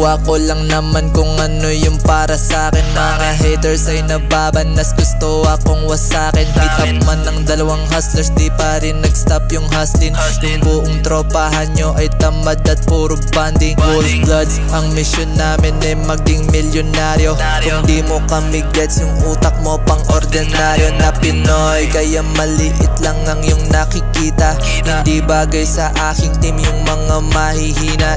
Ginagawa ko lang naman kung ano yung para sa'kin. Mga haters ay nababanas, gusto akong wasakin. Beat up man ng dalawang hustlers, di pa rin nag-stop yung hustling. Yung buong tropahan nyo ay tamad at puro banding. Wolf Bloods, ang mission namin ay maging milyonaryo. Kung di mo kami gets, yung utak mo pang ordinaryo na Pinoy. Kaya maliit lang ang yung nakikita. Hindi bagay sa aking team yung mga mahihina.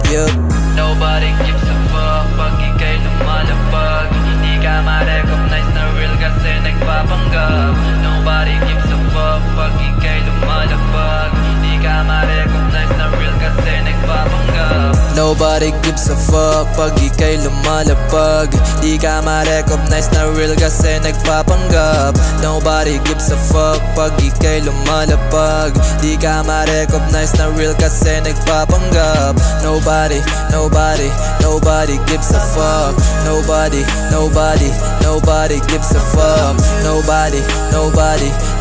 Nobody gives a fuck pag ika'y lumalabag. Hindi ka ma-recognize na real kasi nagpapanggap. Nobody gives a fuck pag ika'y lumalabag. Hindi ka ma-recognize na real kasi nagpapanggap. Nobody gives a fuck pag ika'y lumalabag. Di ka ma-recognize na real kasi nagpapanggap. Nobody gives a fuck pag ika'y lumalabag. Di ka ma-recognize na real kasi nagpapanggap. Nobody gives a fuck. Nobody gives a fuck.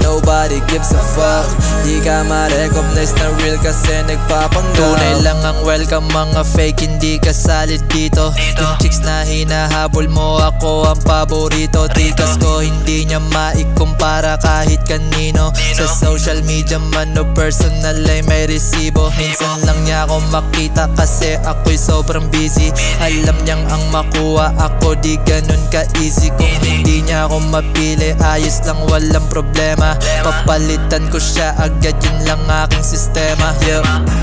Nobody gives a fuck. Di ka ma-recognize na real kasi nagpapanggap. Tunay lang ang welcome, mga fake hindi kasali dito. Yung chicks na hinahabol mo, ako ang paborito. Tikas ko hindi niya maikumpara kahit kanino. Sa social media man o personal ay may resibo. Minsan lang niya ako makita kasi ako'y sobrang busy. Alam niyang ang makuha ako di ganun ka easy. Kung hindi niya ako mapili, ayos lang walang problema. Papalitan ko siya agad, yun lang aking sistema.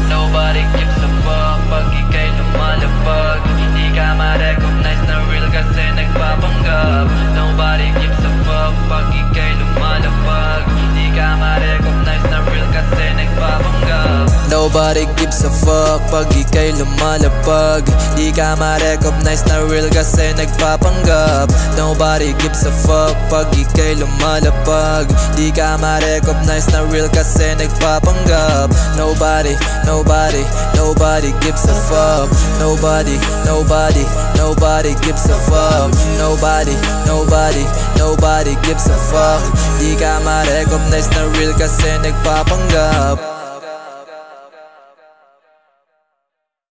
Nobody gives a fuck pag ika'y lumalabag. Hindi ka ma-recognize na real kasi nagpapanggap. Nobody gives a fuck pag ika'y lumalabag. Hindi ka ma-recognize na real kasi nagpapanggap. Nobody gives a fuck pag ika'y lumalabag. Di ka ma-recognize na real kasi nagpapanggap. Nobody gives a fuck pag ika'y lumalabag. Di ka ma-recognize na real kasi nagpapanggap. Nobody gives a fuck. Nobody gives a fuck. Nobody gives a fuck. Di ka ma-recognize na real kasi nagpapanggap.